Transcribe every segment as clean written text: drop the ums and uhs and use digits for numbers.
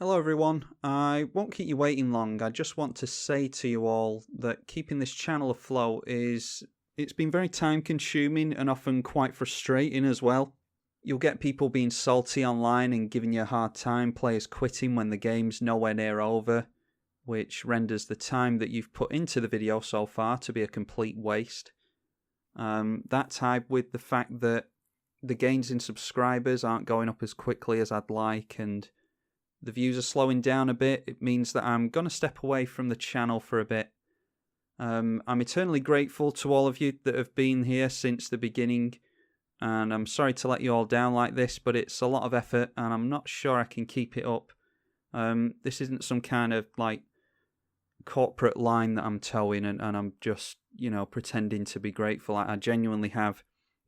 Hello everyone, I won't keep you waiting long. I just want to say to you all that keeping this channel afloat it's been very time consuming and often quite frustrating as well. You'll get people being salty online and giving you a hard time, players quitting when the game's nowhere near over, which renders the time that you've put into the video so far to be a complete waste. That tied with the fact that the gains in subscribers aren't going up as quickly as I'd like, and the views are slowing down a bit. It means that I'm going to step away from the channel for a bit. I'm eternally grateful to all of you that have been here since the beginning, and I'm sorry to let you all down like this, but it's a lot of effort and I'm not sure I can keep it up. This isn't some kind of like corporate line that I'm towing and I'm just, pretending to be grateful. I genuinely have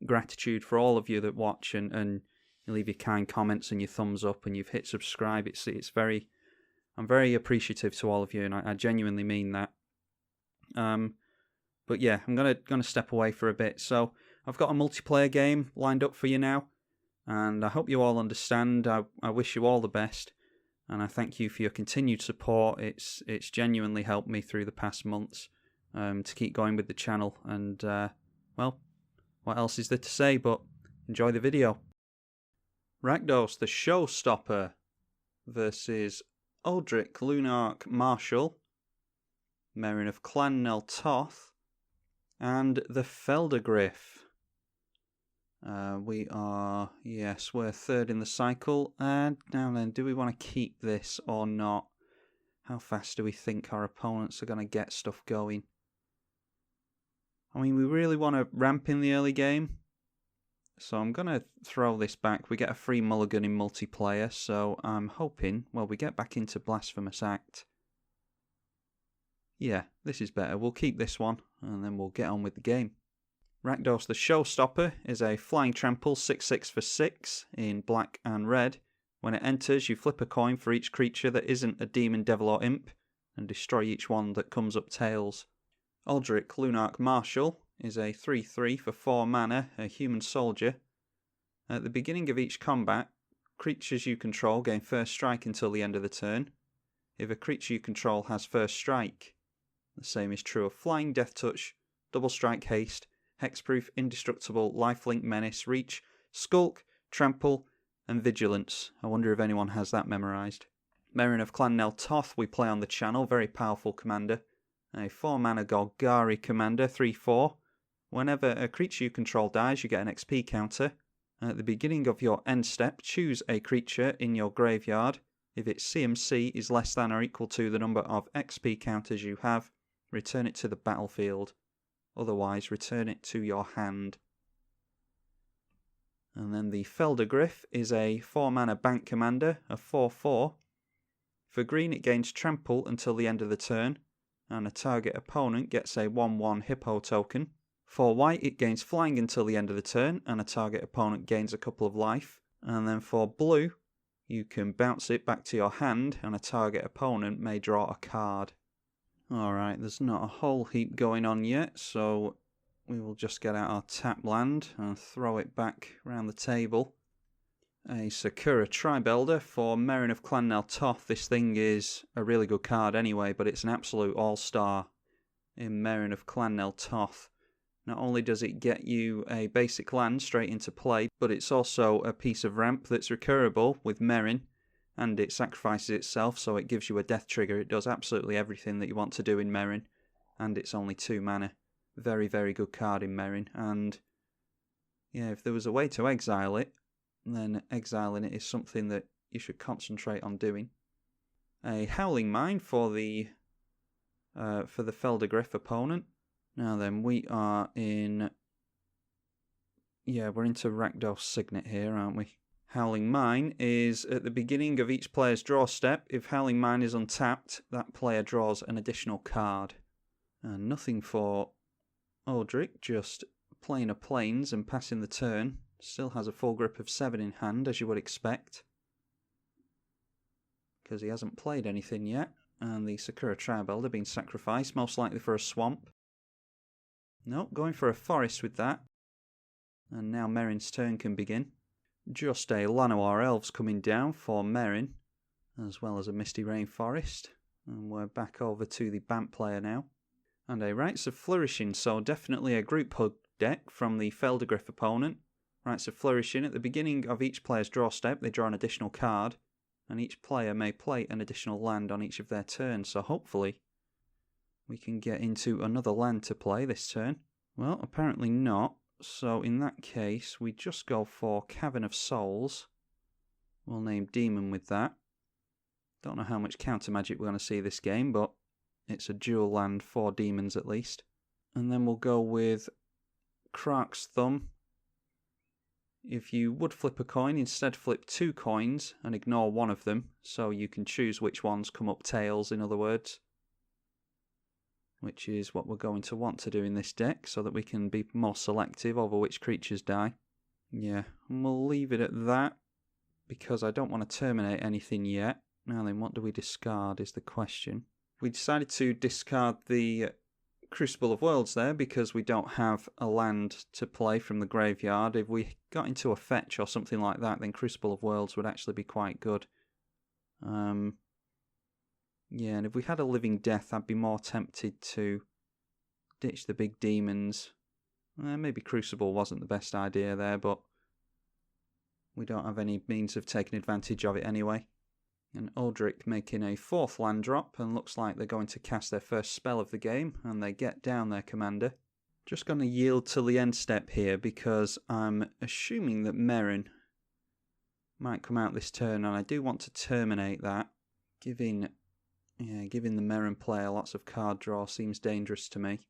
gratitude for all of you that watch and you leave your kind comments and your thumbs up and you've hit subscribe. I'm very appreciative to all of you, and I genuinely mean that. But yeah, I'm gonna step away for a bit. So I've got a multiplayer game lined up for you now, and I hope you all understand. I wish you all the best, and I thank you for your continued support. It's genuinely helped me through the past months to keep going with the channel. And well, what else is there to say but enjoy the video. Rakdos, the Showstopper, versus Odric, Lunarch, Marshal, Meren of Toth, and the Phelddagrif. We're third in the cycle. And now then, do we want to keep this or not? How fast do we think our opponents are going to get stuff going? I mean, we really want to ramp in the early game. So I'm going to throw this back. We get a free mulligan in multiplayer, so I'm hoping, well, we get back into Blasphemous Act. Yeah, this is better. We'll keep this one, and then we'll get on with the game. Rakdos, the Showstopper, is a flying trample 6/6 for 6 in black and red. When it enters, you flip a coin for each creature that isn't a demon, devil, or imp, and destroy each one that comes up tails. Odric, Lunarch, Marshal is a 3/3 for 4 mana, a human soldier. At the beginning of each combat, creatures you control gain first strike until the end of the turn. If a creature you control has first strike, the same is true of Flying, Death Touch, Double Strike, Haste, Hexproof, Indestructible, Lifelink, Menace, Reach, Skulk, Trample, and Vigilance. I wonder if anyone has that memorised. Meren of Toth we play on the channel, very powerful commander. A 4 mana Golgari commander, 3/4. Whenever a creature you control dies, you get an XP counter. At the beginning of your end step, choose a creature in your graveyard. If its CMC is less than or equal to the number of XP counters you have, return it to the battlefield. Otherwise, return it to your hand. And then the Phelddagrif is a 4 mana bank commander, a 4/4. For green, it gains trample until the end of the turn, and a target opponent gets a 1/1 hippo token. For white, it gains flying until the end of the turn, and a target opponent gains a couple of life. And then for blue, you can bounce it back to your hand, and a target opponent may draw a card. Alright, there's not a whole heap going on yet, so we will just get out our tap land and throw it back around the table. A Sakura Tribalkai for Meren of Toth. This thing is a really good card anyway, but it's an absolute all-star in Meren of Toth. Not only does it get you a basic land straight into play, but it's also a piece of ramp that's recurable with Meren, and it sacrifices itself, so it gives you a death trigger. It does absolutely everything that you want to do in Meren, and it's only 2 mana. Very, very good card in Meren, and yeah, if there was a way to exile it, then exiling it is something that you should concentrate on doing. A Howling Mine for the Phelddagrif opponent. Now then, we are in... yeah, we're into Rakdos Signet here, aren't we? Howling Mine is at the beginning of each player's draw step. If Howling Mine is untapped, that player draws an additional card. And nothing for Odric, just playing a plains and passing the turn. Still has a full grip of 7 in hand, as you would expect, because he hasn't played anything yet. And the Sakura Tribalkai being sacrificed, most likely for a swamp. Nope, going for a forest with that. And now Meren's turn can begin. Just a Llanowar Elves coming down for Meren. as well as a Misty Rainforest. And we're back over to the Bant player now. And a Rites of Flourishing, so definitely a group hug deck from the Phelddagrif opponent. Rites of Flourishing, at the beginning of each player's draw step, they draw an additional card, and each player may play an additional land on each of their turns, so hopefully we can get into another land to play this turn. Well, apparently not, so in that case we just go for Cavern of Souls. We'll name Demon with that. Don't know how much counter magic we're going to see this game, but it's a dual land for demons at least. And then we'll go with Krark's Thumb. If you would flip a coin, instead flip 2 coins and ignore one of them, so you can choose which ones come up tails, in other words. Which is what we're going to want to do in this deck, so that we can be more selective over which creatures die. Yeah, and we'll leave it at that, because I don't want to terminate anything yet. Now then, what do we discard is the question. We decided to discard the Crucible of Worlds there because we don't have a land to play from the graveyard. If we got into a fetch or something like that, then Crucible of Worlds would actually be quite good. Yeah, and if we had a Living Death, I'd be more tempted to ditch the big demons. Maybe Crucible wasn't the best idea there, but we don't have any means of taking advantage of it anyway. And Odric making a 4th land drop, and looks like they're going to cast their first spell of the game, and they get down their commander. Just going to yield till the end step here, because I'm assuming that Meren might come out this turn, and I do want to terminate that. Giving the Meren player lots of card draw seems dangerous to me.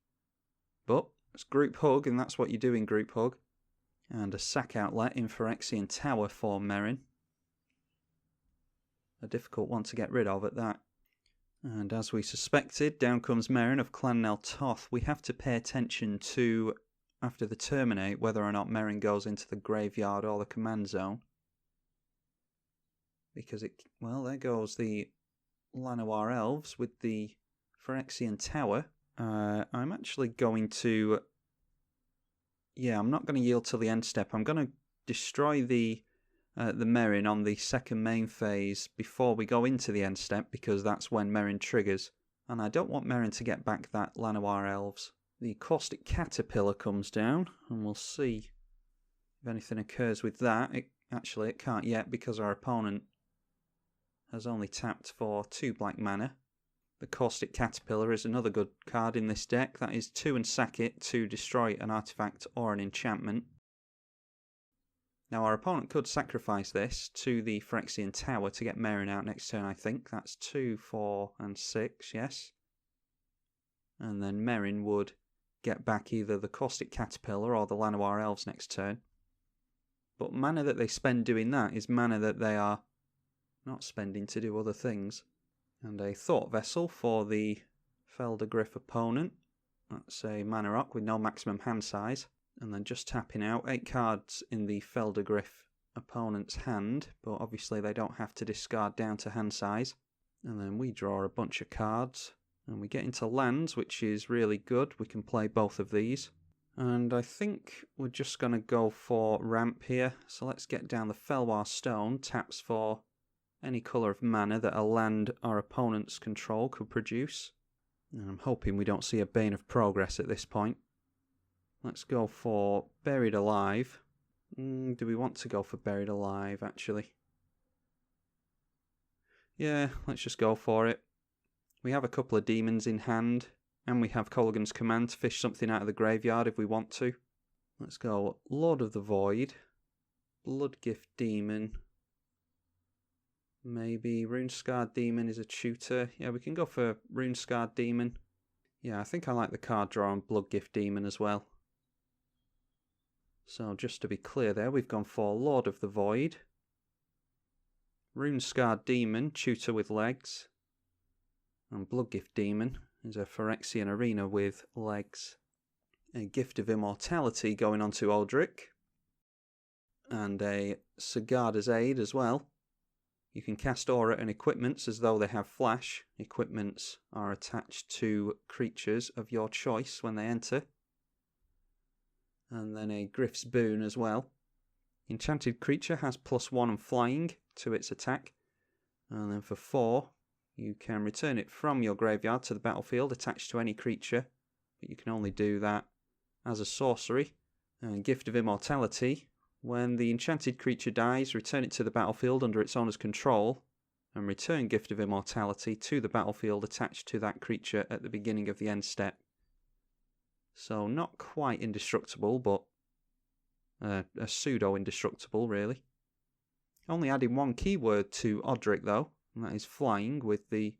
But it's Group Hug, and that's what you do in Group Hug. And a sack outlet in Phyrexian Tower for Meren. A difficult one to get rid of at that. And as we suspected, down comes Meren of Clan Nel Toth. We have to pay attention to, after the terminate, whether or not Meren goes into the graveyard or the command zone. Because there goes the Llanowar Elves with the Phyrexian Tower. I'm actually going to... Yeah, I'm not going to yield till the end step. I'm going to destroy the Meren on the second main phase before we go into the end step, because that's when Meren triggers. And I don't want Meren to get back that Llanowar Elves. The Caustic Caterpillar comes down, and we'll see if anything occurs with that. It can't yet, because our opponent has only tapped for 2 black mana. The Caustic Caterpillar is another good card in this deck. That is 2 and sack it to destroy an artifact or an enchantment. Now our opponent could sacrifice this to the Phyrexian Tower to get Meren out next turn, I think. That's 2, 4 and 6, yes. And then Meren would get back either the Caustic Caterpillar or the Llanowar Elves next turn. But mana that they spend doing that is mana that they are not spending to do other things. And a Thought Vessel for the Phelddagrif opponent. That's a mana rock with no maximum hand size. And then just tapping out 8 cards in the Phelddagrif opponent's hand, but obviously they don't have to discard down to hand size. And then we draw a bunch of cards, and we get into lands, which is really good. We can play both of these. And I think we're just going to go for ramp here. So let's get down the Felwar Stone, taps for any colour of mana that a land our opponents control could produce. And I'm hoping we don't see a Bane of Progress at this point. Let's go for Buried Alive. Do we want to go for Buried Alive, actually? Yeah, let's just go for it. We have a couple of demons in hand, and we have Kolaghan's Command to fish something out of the graveyard if we want to. Let's go Lord of the Void, Bloodgift Demon. Maybe Runescarred Demon is a tutor. Yeah, we can go for Runescarred Demon. Yeah, I think I like the card draw on Bloodgift Demon as well. So just to be clear there, we've gone for Lord of the Void, Runescarred Demon, tutor with legs, and Bloodgift Demon is a Phyrexian Arena with legs. A Gift of Immortality going on to Odric, and a Sigarda's Aid as well. You can cast aura and equipments as though they have flash. Equipments are attached to creatures of your choice when they enter. And then a Griff's Boon as well. Enchanted creature has +1 and flying to its attack. And then for 4, you can return it from your graveyard to the battlefield attached to any creature, but you can only do that as a sorcery. And Gift of Immortality, when the enchanted creature dies, return it to the battlefield under its owner's control, and return Gift of Immortality to the battlefield attached to that creature at the beginning of the end step. So not quite indestructible, but a pseudo-indestructible, really. Only adding 1 keyword to Odric, though, and that is flying with the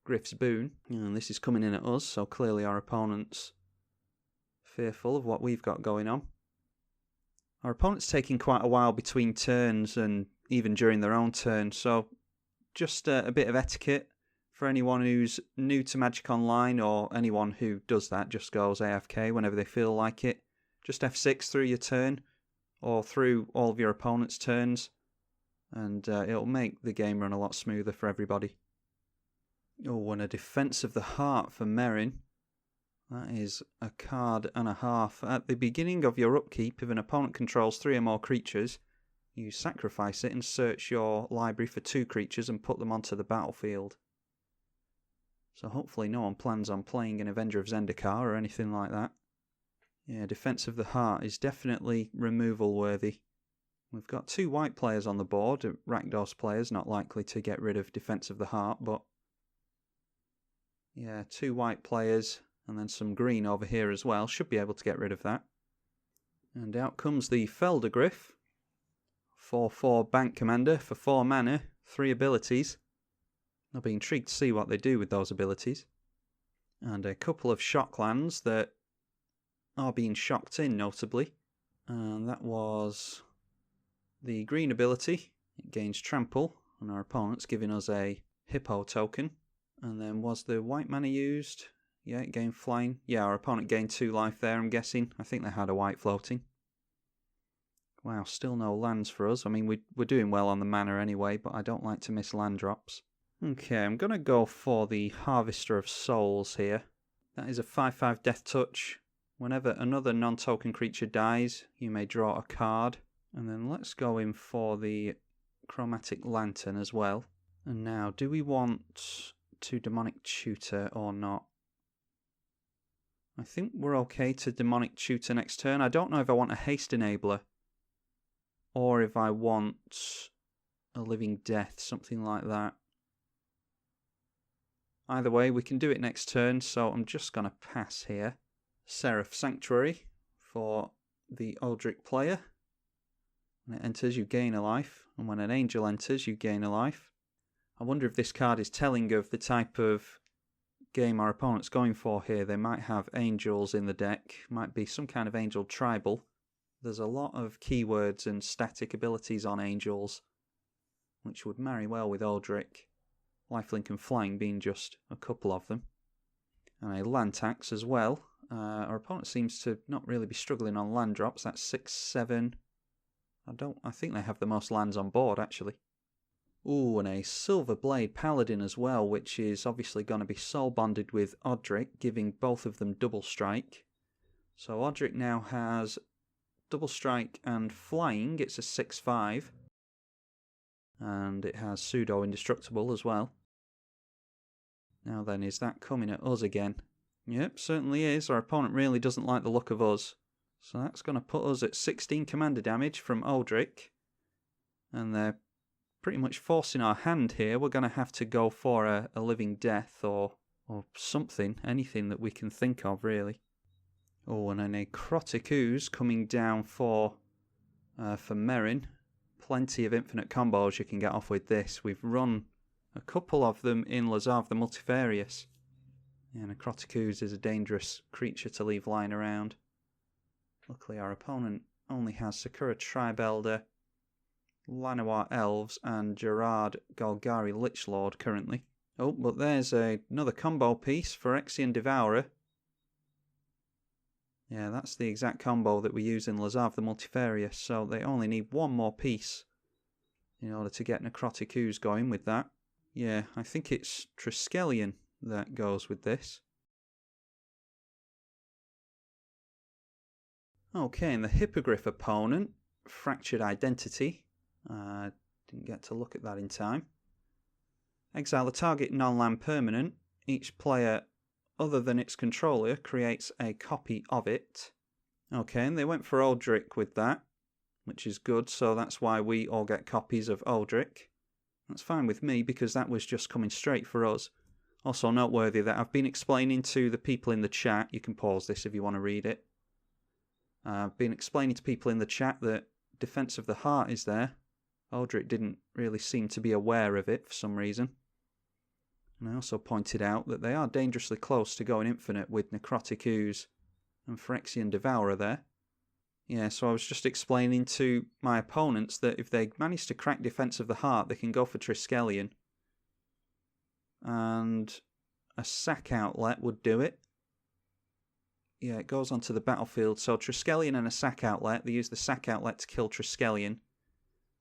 Griff's Boon. And this is coming in at us, so clearly our opponent's fearful of what we've got going on. Our opponent's taking quite a while between turns and even during their own turn, so just a bit of etiquette for anyone who's new to Magic Online, or anyone who does that, just goes AFK whenever they feel like it. Just F6 through your turn, or through all of your opponent's turns, and it'll make the game run a lot smoother for everybody. Oh, and a Defense of the Heart for Meren. That is a card and a half. At the beginning of your upkeep, if an opponent controls 3 or more creatures, you sacrifice it and search your library for 2 creatures and put them onto the battlefield. So hopefully no one plans on playing an Avenger of Zendikar or anything like that. Yeah, Defense of the Heart is definitely removal worthy. We've got 2 white players on the board. Rakdos players not likely to get rid of Defense of the Heart, but yeah, 2 white players and then some green over here as well. Should be able to get rid of that. And out comes the Phelddagrif. 4/4 Bank Commander for 4 mana, 3 abilities. I'll be intrigued to see what they do with those abilities. And a couple of shock lands that are being shocked in, notably. And that was the green ability. It gains trample, and our opponent's giving us a hippo token. And then was the white mana used? Yeah, it gained flying. Yeah, our opponent gained 2 life there, I'm guessing. I think they had a white floating. Wow, still no lands for us. I mean, we're doing well on the mana anyway, but I don't like to miss land drops. Okay, I'm going to go for the Harvester of Souls here. That is a 5/5 Death Touch. Whenever another non-token creature dies, you may draw a card. And then let's go in for the Chromatic Lantern as well. And now, do we want to Demonic Tutor or not? I think we're okay to Demonic Tutor next turn. I don't know if I want a Haste Enabler, or if I want a Living Death, something like that. Either way, we can do it next turn, so I'm just going to pass here. Seraph Sanctuary for the Odric player. When it enters, you gain a life, and when an angel enters, you gain a life. I wonder if this card is telling of the type of game our opponent's going for here. They might have angels in the deck, might be some kind of angel tribal. There's a lot of keywords and static abilities on angels, which would marry well with Odric. Lifelink and Flying being just a couple of them. And a land tax as well. Our opponent seems to not really be struggling on land drops. That's 6/7. I think they have the most lands on board, actually. Ooh, and a Silver Blade Paladin as well, which is obviously going to be soul bonded with Odric, giving both of them double strike. So Odric now has double strike and flying. It's a 6/5. And it has pseudo indestructible as well. Now then, is that coming at us again? Yep, certainly is. Our opponent really doesn't like the look of us. So that's going to put us at 16 commander damage from Odric. And they're pretty much forcing our hand here. We're going to have to go for a Living Death or something. Anything that we can think of, really. Oh, and a Necrotic Ooze coming down for Meren. Plenty of infinite combos you can get off with this. We've run a couple of them in Lazav the Multifarious. Yeah, Necrotic Ooze is a dangerous creature to leave lying around. Luckily our opponent only has Sakura Tribelder, Llanowar Elves and Gerard Golgari Lichlord currently. Oh, but there's another combo piece for Phyrexian Devourer. Yeah, that's the exact combo that we use in Lazav the Multifarious, so they only need one more piece in order to get Necrotic Ooze going with that. Yeah, I think it's Triskelion that goes with this. Okay, and the Hippogriff opponent, Fractured Identity. Didn't get to look at that in time. Exile a target non-land permanent. Each player other than its controller creates a copy of it. Okay, and they went for Odric with that, which is good, so that's why we all get copies of Odric. That's fine with me, because that was just coming straight for us. Also noteworthy that I've been explaining to the people in the chat, you can pause this if you want to read it. I've been explaining to people in the chat that Defense of the Heart is there. Odric didn't really seem to be aware of it for some reason. And I also pointed out that they are dangerously close to going infinite with Necrotic Ooze and Phyrexian Devourer there. Yeah, so I was just explaining to my opponents that if they manage to crack Defense of the Heart, they can go for Triskelion. And a sack outlet would do it. Yeah, it goes onto the battlefield. So Triskelion and a sack outlet. They use the sack outlet to kill Triskelion.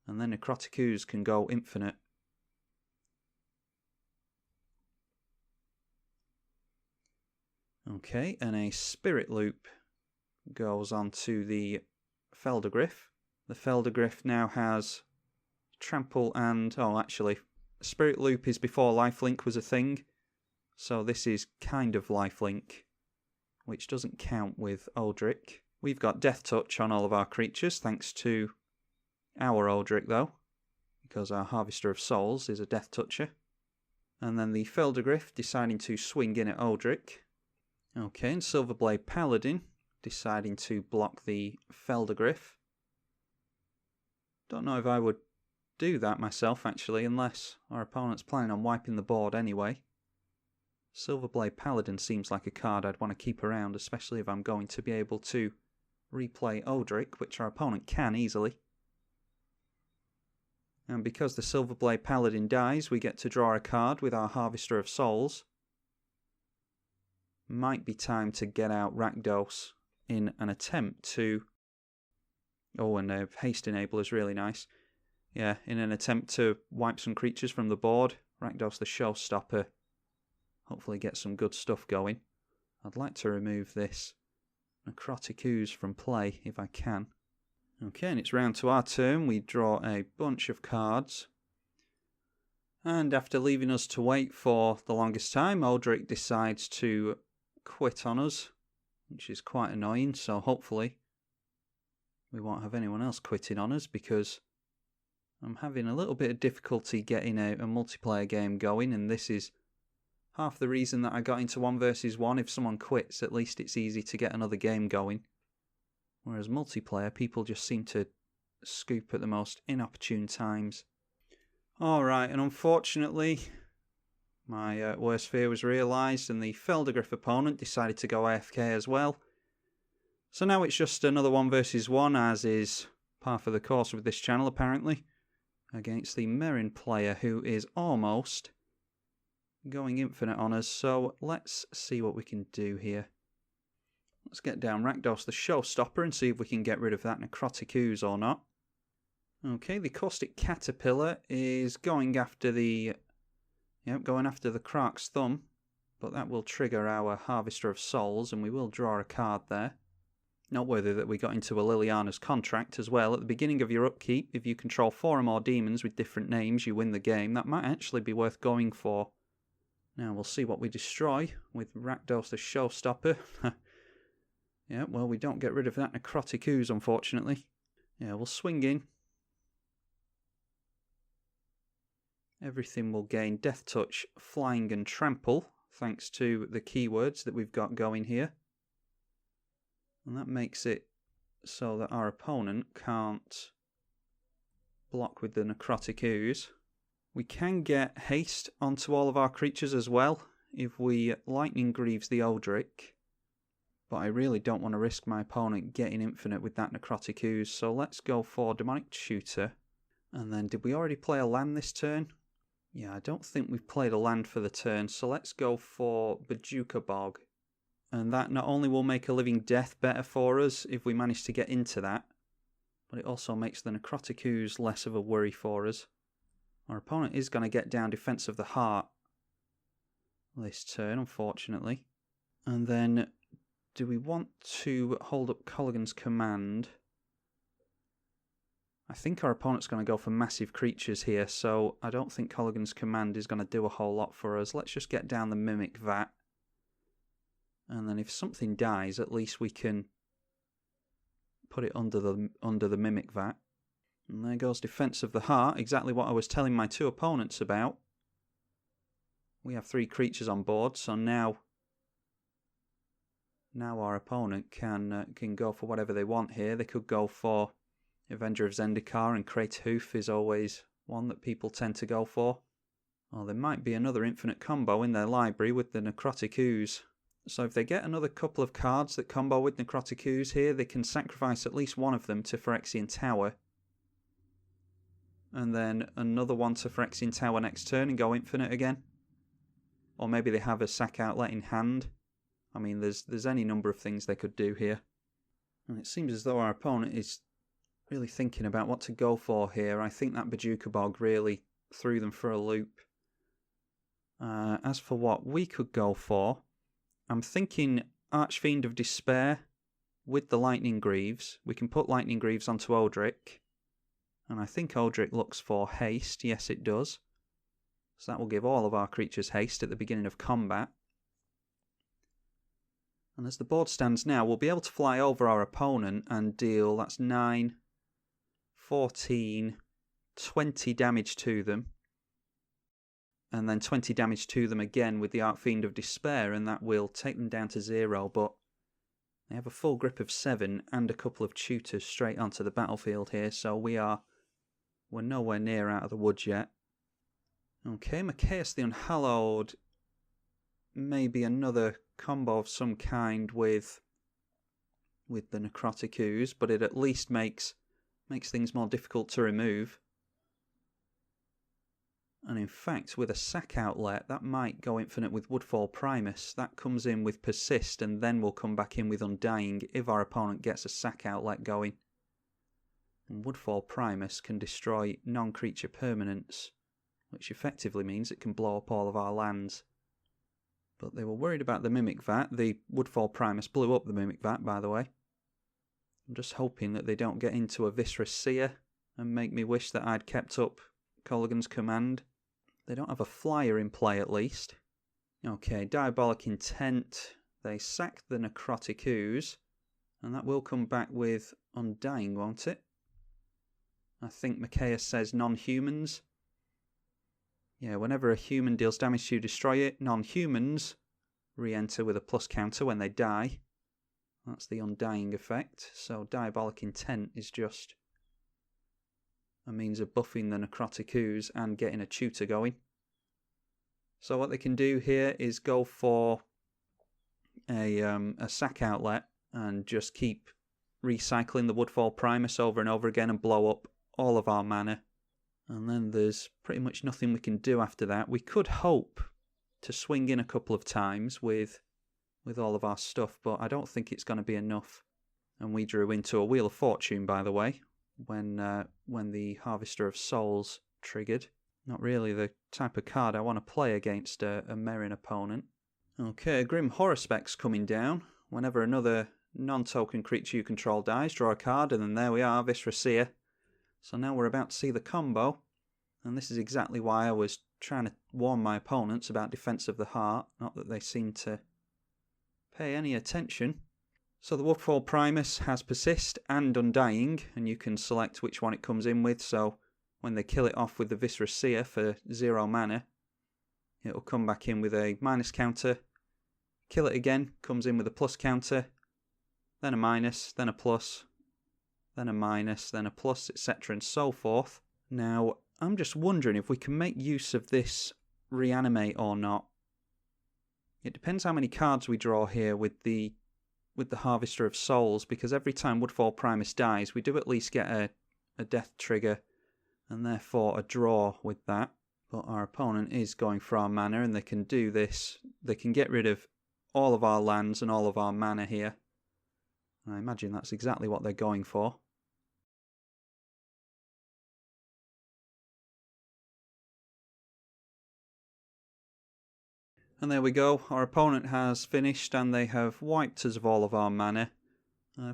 And then Necrotic Ooze can go infinite. Okay, and a Spirit Loop goes onto the Phelddagrif. The Phelddagrif now has Trample and... Oh, actually, Spirit Loop is before Lifelink was a thing. So this is kind of Lifelink, which doesn't count with Odric. We've got Death Touch on all of our creatures, thanks to our Odric, though, because our Harvester of Souls is a Death Toucher. And then the Phelddagrif deciding to swing in at Odric. Okay, and Silverblade Paladin deciding to block the Phelddagrif. Don't know if I would do that myself, actually, unless our opponent's planning on wiping the board anyway. Silverblade Paladin seems like a card I'd want to keep around, especially if I'm going to be able to replay Odric, which our opponent can easily. And because the Silverblade Paladin dies, we get to draw a card with our Harvester of Souls. Might be time to get out Rakdos in an attempt to... Oh, and Haste Enable is really nice. Yeah, in an attempt to wipe some creatures from the board. Rakdos the Showstopper. Hopefully get some good stuff going. I'd like to remove this Necrotic Ooze from play if I can. Okay, and it's round to our turn. We draw a bunch of cards. And after leaving us to wait for the longest time, Odric decides to quit on us, which is quite annoying, so hopefully we won't have anyone else quitting on us, because I'm having a little bit of difficulty getting a multiplayer game going, and this is half the reason that I got into 1 versus 1. If someone quits, at least it's easy to get another game going. Whereas multiplayer, people just seem to scoop at the most inopportune times. Alright, and unfortunately, my worst fear was realised, and the Phelddagrif opponent decided to go AFK as well. So now it's just another 1 versus 1, as is par for the course with this channel apparently, against the Meren player, who is almost going infinite on us. So let's see what we can do here. Let's get down Rakdos the Showstopper and see if we can get rid of that Necrotic Ooze or not. Okay, the Caustic Caterpillar is going after the... Yep, going after the Krark's Thumb, but that will trigger our Harvester of Souls, and we will draw a card there. Noteworthy that we got into a Liliana's Contract as well. At the beginning of your upkeep, if you control 4 or more demons with different names, you win the game. That might actually be worth going for. Now we'll see what we destroy with Rakdos the Showstopper. Yeah, well, we don't get rid of that Necrotic Ooze, unfortunately. Yeah, we'll swing in. Everything will gain Death Touch, Flying and Trample, thanks to the keywords that we've got going here. And that makes it so that our opponent can't block with the Necrotic Ooze. We can get haste onto all of our creatures as well if we Lightning Greaves the Odric. But I really don't want to risk my opponent getting infinite with that Necrotic Ooze, so let's go for Demonic Tutor. And then, did we already play a land this turn? Yeah, I don't think we've played a land for the turn, so let's go for Bajuka Bog. And that not only will make a Living Death better for us if we manage to get into that, but it also makes the Necrotic Ooze less of a worry for us. Our opponent is going to get down Defense of the Heart this turn, unfortunately. And then, do we want to hold up Colligan's Command? I think our opponent's going to go for massive creatures here, so I don't think Kolaghan's Command is going to do a whole lot for us. Let's just get down the Mimic Vat. And then if something dies, at least we can put it under the Mimic Vat. And there goes Defense of the Heart, exactly what I was telling my two opponents about. We have 3 creatures on board, so now our opponent can go for whatever they want here. They could go for Avenger of Zendikar, and Crate Hoof is always one that people tend to go for. Or there might be another infinite combo in their library with the Necrotic Ooze. So if they get another couple of cards that combo with Necrotic Ooze here, they can sacrifice at least one of them to Phyrexian Tower. And then another one to Phyrexian Tower next turn and go infinite again. Or maybe they have a sack outlet in hand. I mean, there's any number of things they could do here. And it seems as though our opponent is really thinking about what to go for here. I think that Bojuka Bog really threw them for a loop. As for what we could go for, I'm thinking Archfiend of Despair with the Lightning Greaves. We can put Lightning Greaves onto Odric. And I think Odric looks for haste. Yes, it does. So that will give all of our creatures haste at the beginning of combat. And as the board stands now, we'll be able to fly over our opponent and deal, that's 9, 14, 20 damage to them. And then 20 damage to them again with the Archfiend of Despair, and that will take them down to 0, but they have a full grip of 7 and a couple of tutors straight onto the battlefield here, so we're nowhere near out of the woods yet. Okay, Machaos the Unhallowed, maybe another combo of some kind with the Necrotic Ooze, but it at least makes things more difficult to remove. And in fact, with a sack outlet, that might go infinite with Woodfall Primus. That comes in with Persist and then will come back in with Undying if our opponent gets a sack outlet going. And Woodfall Primus can destroy non-creature permanents, which effectively means it can blow up all of our lands. But they were worried about the Mimic Vat. The Woodfall Primus blew up the Mimic Vat, by the way. I'm just hoping that they don't get into a Viscera Seer and make me wish that I'd kept up Kolaghan's Command. They don't have a flyer in play, at least. Okay, Diabolic Intent. They sack the Necrotic Ooze, and that will come back with Undying, won't it? I think Machaos says non-humans. Yeah, whenever a human deals damage to destroy it, non-humans re-enter with a plus counter when they die. That's the Undying effect. So Diabolic Intent is just a means of buffing the Necrotic Ooze and getting a tutor going. So what they can do here is go for a sack outlet and just keep recycling the Woodfall Primus over and over again and blow up all of our mana. And then there's pretty much nothing we can do after that. We could hope to swing in a couple of times with all of our stuff, but I don't think it's going to be enough. And we drew into a Wheel of Fortune, by the way, when the Harvester of Souls triggered. Not really the type of card I want to play against a Meren opponent. Okay, Grim Horror Spec's coming down. Whenever another non-token creature you control dies, draw a card, and then there we are, Viscera Seer. So now we're about to see the combo, and this is exactly why I was trying to warn my opponents about Defense of the Heart, not that they seem to pay any attention. So the Woodfall Primus has Persist and Undying, and you can select which one it comes in with, so when they kill it off with the Viscera Seer for 0 mana, it'll come back in with a minus counter, kill it again, comes in with a plus counter, then a minus, then a plus, then a minus, then a plus, etc. and so forth. Now, I'm just wondering if we can make use of this Reanimate or not. It depends how many cards we draw here with the Harvester of Souls, because every time Woodfall Primus dies, we do at least get a death trigger, and therefore a draw with that. But our opponent is going for our mana, and they can do this. They can get rid of all of our lands and all of our mana here. I imagine that's exactly what they're going for. And there we go, our opponent has finished and they have wiped us of all of our mana.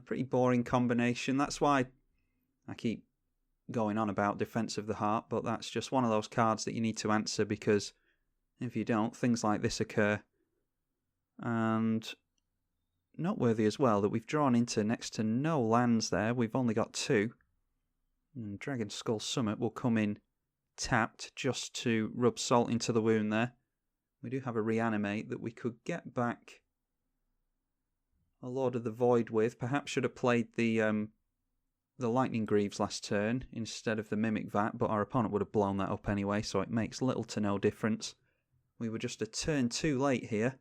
Pretty boring combination, that's why I keep going on about Defense of the Heart, but that's just one of those cards that you need to answer, because if you don't, things like this occur. And noteworthy as well that we've drawn into next to no lands there. We've only got 2. And Dragon Skull Summit will come in tapped just to rub salt into the wound there. We do have a reanimate that we could get back a Lord of the Void with. Perhaps should have played the Lightning Greaves last turn instead of the Mimic Vat, but our opponent would have blown that up anyway, so it makes little to no difference. We were just a turn too late here.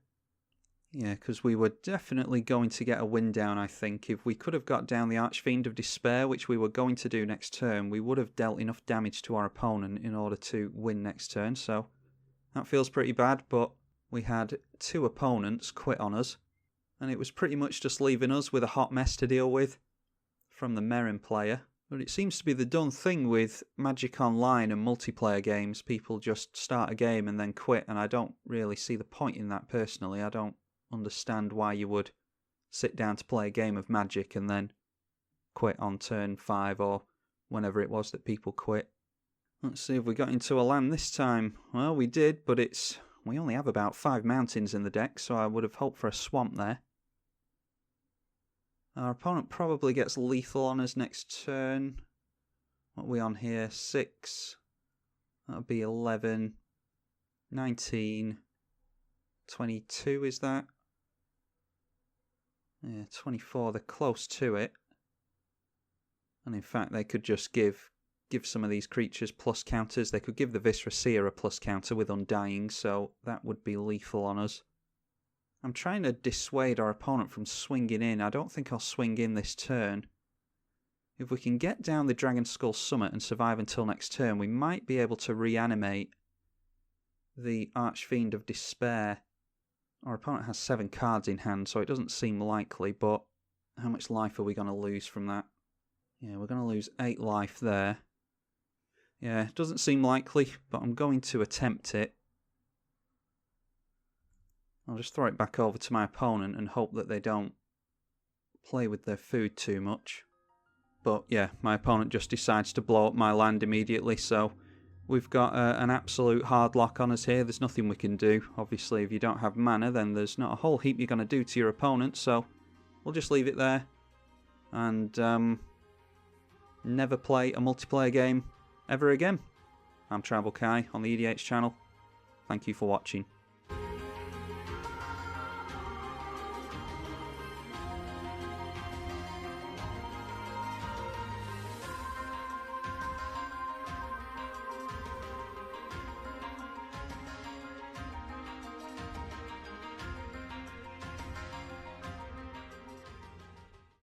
Yeah, because we were definitely going to get a win down, I think. If we could have got down the Archfiend of Despair, which we were going to do next turn, we would have dealt enough damage to our opponent in order to win next turn. So that feels pretty bad, but we had 2 opponents quit on us, and it was pretty much just leaving us with a hot mess to deal with from the Meren player. But it seems to be the done thing with Magic Online and multiplayer games. People just start a game and then quit, and I don't really see the point in that personally. I don't understand why you would sit down to play a game of Magic and then quit on turn 5 or whenever it was that people quit. Let's see if we got into a land this time. Well, we did, but we only have about 5 mountains in the deck, so I would have hoped for a swamp there. Our opponent probably gets lethal on us next turn. What are we on here? 6. That'll be 11. 19. 22 is that? Yeah, 24. They're close to it. And in fact, they could just give some of these creatures plus counters. They could give the Viscera Seer a plus counter with Undying, so that would be lethal on us. I'm trying to dissuade our opponent from swinging in. I don't think I'll swing in this turn. If we can get down the Dragon Skull Summit and survive until next turn, we might be able to reanimate the Archfiend of Despair. Our opponent has 7 cards in hand, so it doesn't seem likely, but how much life are we going to lose from that? Yeah, we're going to lose 8 life there. Yeah, it doesn't seem likely, but I'm going to attempt it. I'll just throw it back over to my opponent and hope that they don't play with their food too much. But yeah, my opponent just decides to blow up my land immediately, so we've got an absolute hard lock on us here. There's nothing we can do. Obviously, if you don't have mana, then there's not a whole heap you're going to do to your opponent, so we'll just leave it there and never play a multiplayer game ever again. I'm tribalkai on the EDH channel. Thank you for watching.